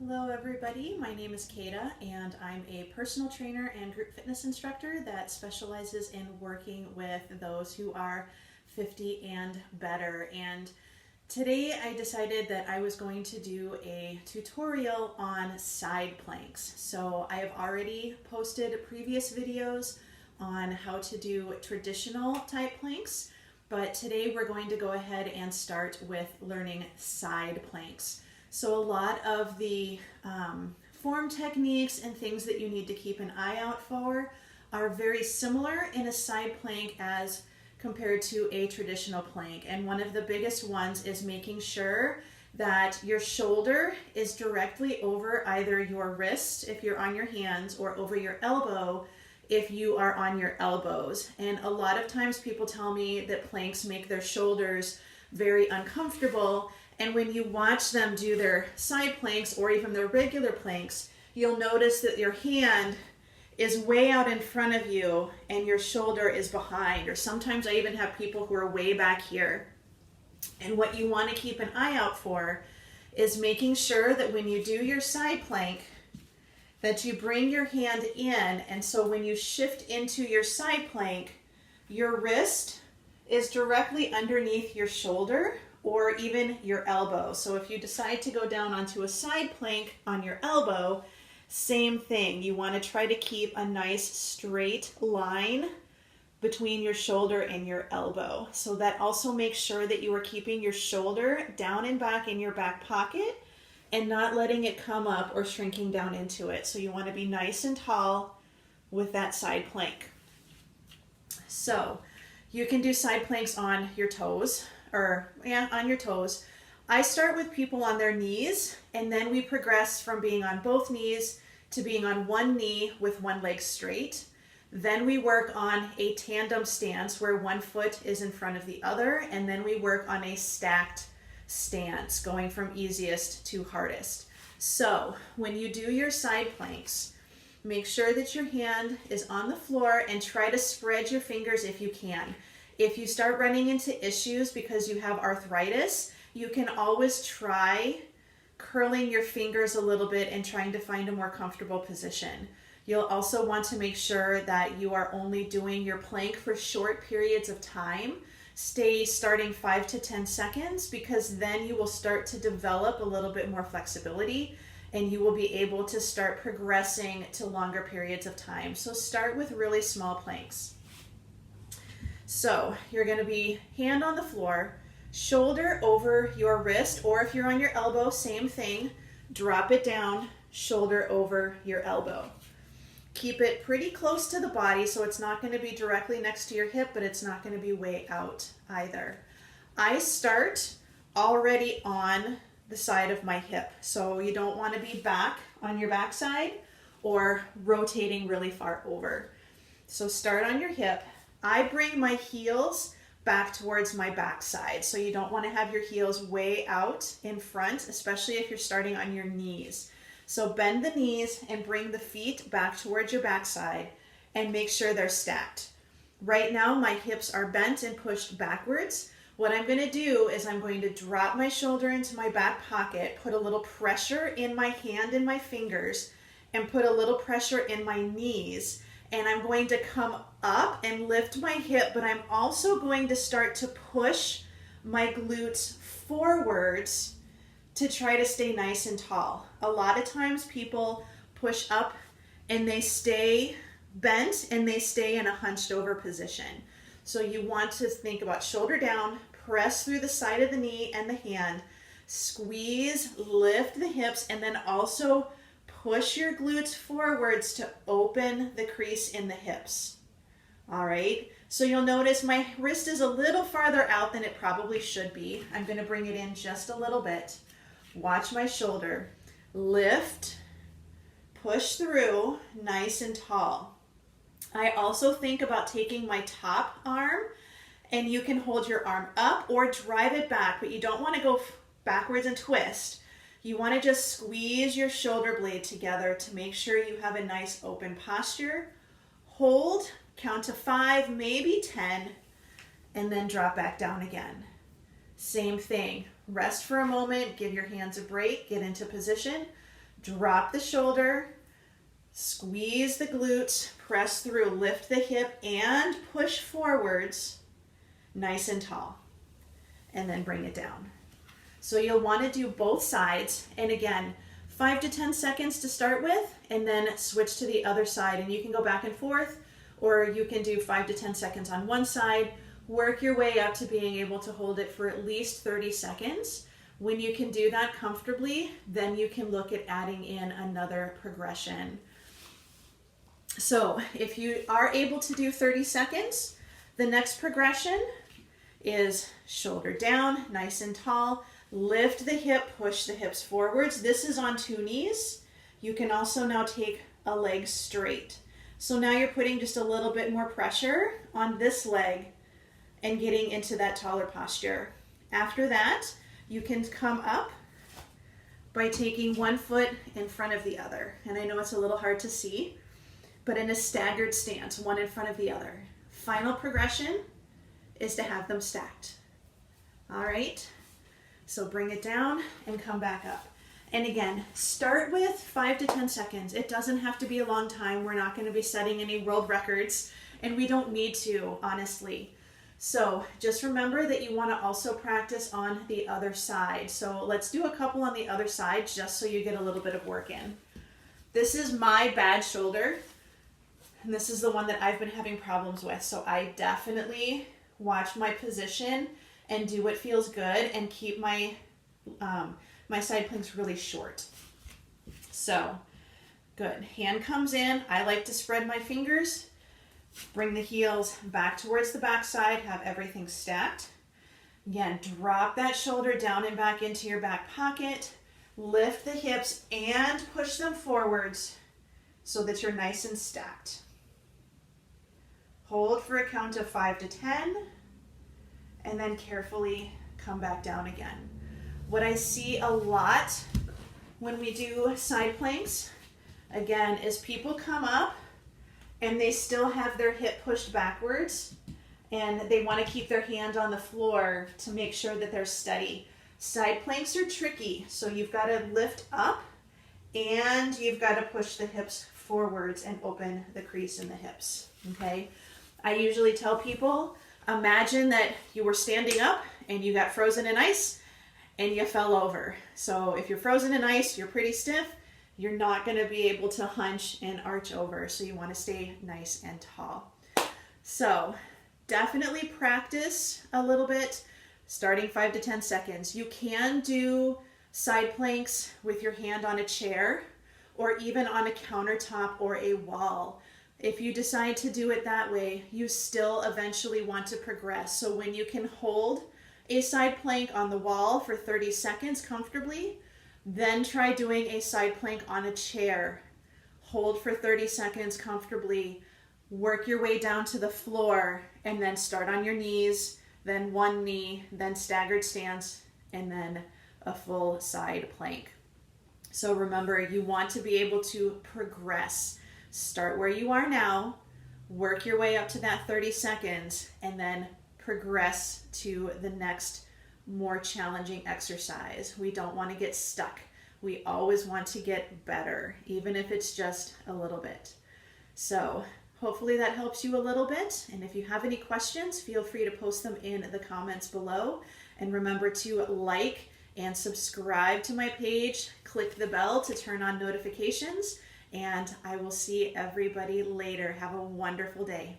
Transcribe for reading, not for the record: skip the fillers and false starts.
Hello everybody, my name is Kata and I'm a personal trainer and group fitness instructor that specializes in working with those who are 50 and better. And today I decided that I was going to do a tutorial on side planks. So I have already posted previous videos on how to do traditional type planks, but today we're going to go ahead and start with learning side planks. So a lot of the form techniques and things that you need to keep an eye out for are very similar in a side plank as compared to a traditional plank. And one of the biggest ones is making sure that your shoulder is directly over either your wrist if you're on your hands or over your elbow if you are on your elbows. And a lot of times people tell me that planks make their shoulders very uncomfortable. And when you watch them do their side planks or even their regular planks, you'll notice that your hand is way out in front of you and your shoulder is behind. Or sometimes I even have people who are way back here. And what you want to keep an eye out for is making sure that when you do your side plank, that you bring your hand in. And so when you shift into your side plank, your wrist is directly underneath your shoulder or even your elbow. So if you decide to go down onto a side plank on your elbow, same thing. You want to try to keep a nice straight line between your shoulder and your elbow. So that also makes sure that you are keeping your shoulder down and back in your back pocket and not letting it come up or shrinking down into it. So you want to be nice and tall with that side plank. So you can do side planks on your toes. On your toes. I start with people on their knees, and then we progress from being on both knees to being on one knee with one leg straight. Then we work on a tandem stance where one foot is in front of the other, and then we work on a stacked stance, going from easiest to hardest. So when you do your side planks, make sure that your hand is on the floor and try to spread your fingers if you can. If you start running into issues because you have arthritis, you can always try curling your fingers a little bit and trying to find a more comfortable position. You'll also want to make sure that you are only doing your plank for short periods of time. Stay starting 5 to 10 seconds because then you will start to develop a little bit more flexibility and you will be able to start progressing to longer periods of time. So start with really small planks. So you're going to be hand on the floor, shoulder over your wrist, or if you're on your elbow, same thing. Drop it down, shoulder over your elbow. Keep it pretty close to the body so it's not going to be directly next to your hip, but it's not going to be way out either. I start already on the side of my hip, so you don't want to be back on your backside or rotating really far over. So start on your hip. I bring my heels back towards my backside. So you don't want to have your heels way out in front, especially if you're starting on your knees. So bend the knees and bring the feet back towards your backside and make sure they're stacked. Right now, my hips are bent and pushed backwards. What I'm going to do is I'm going to drop my shoulder into my back pocket, put a little pressure in my hand and my fingers, and put a little pressure in my knees. And I'm going to come up and lift my hip, but I'm also going to start to push my glutes forwards to try to stay nice and tall. A lot of times people push up and they stay bent and they stay in a hunched over position. So you want to think about shoulder down, press through the side of the knee and the hand, squeeze, lift the hips, and then also push your glutes forwards to open the crease in the hips. All right, so you'll notice my wrist is a little farther out than it probably should be. I'm going to bring it in just a little bit. Watch my shoulder. Lift, push through, nice and tall. I also think about taking my top arm, and you can hold your arm up or drive it back, but you don't want to go backwards and twist. You want to just squeeze your shoulder blade together to make sure you have a nice open posture. Hold, count to 5, maybe 10, and then drop back down again. Same thing. Rest for a moment, give your hands a break, get into position, Drop the shoulder, squeeze the glutes, press through, lift the hip and push forwards nice and tall. And then bring it down. So you'll want to do both sides. And again, 5 to 10 seconds to start with, and then switch to the other side. And you can go back and forth, or you can do 5 to 10 seconds on one side. Work your way up to being able to hold it for at least 30 seconds. When you can do that comfortably, then you can look at adding in another progression. So if you are able to do 30 seconds, the next progression is shoulder down, nice and tall. Lift the hip, push the hips forwards. This is on 2 knees. You can also now take a leg straight. So now you're putting just a little bit more pressure on this leg and getting into that taller posture. After that, you can come up by taking one foot in front of the other. And I know it's a little hard to see, but in a staggered stance, one in front of the other. Final progression is to have them stacked. All right, so bring it down and come back up. And again, start with 5 to 10 seconds. It doesn't have to be a long time. We're not going to be setting any world records, and we don't need to, honestly. So just remember that you want to also practice on the other side. So let's do a couple on the other side just so you get a little bit of work in. This is my bad shoulder, and this is the one that I've been having problems with. So I definitely watch my position and do what feels good and keep my my side planks really short. So good. Hand comes in. I like to spread my fingers. Bring the heels back towards the back side. Have everything stacked. Again, drop that shoulder down and back into your back pocket. Lift the hips and push them forwards so that you're nice and stacked. Hold for a count of 5 to 10, and then carefully come back down again. What I see a lot when we do side planks, again, is people come up and they still have their hip pushed backwards and they want to keep their hand on the floor to make sure that they're steady. Side planks are tricky, so you've got to lift up and you've got to push the hips forwards and open the crease in the hips, okay? I usually tell people, imagine that you were standing up and you got frozen in ice and you fell over. So if you're frozen in ice, you're pretty stiff, you're not going to be able to hunch and arch over. So you want to stay nice and tall. So definitely practice a little bit, starting 5 to 10 seconds. You can do side planks with your hand on a chair or even on a countertop or a wall. If you decide to do it that way, you still eventually want to progress. So when you can hold a side plank on the wall for 30 seconds comfortably, then try doing a side plank on a chair. Hold for 30 seconds comfortably, work your way down to the floor, and then start on your knees, then one knee, then staggered stance, and then a full side plank. So remember, you want to be able to progress. Start where you are now, work your way up to that 30 seconds, and then progress to the next more challenging exercise. We don't want to get stuck. We always want to get better, even if it's just a little bit. So hopefully that helps you a little bit. And if you have any questions, feel free to post them in the comments below. And remember to like and subscribe to my page. Click the bell to turn on notifications. And I will see everybody later. Have a wonderful day.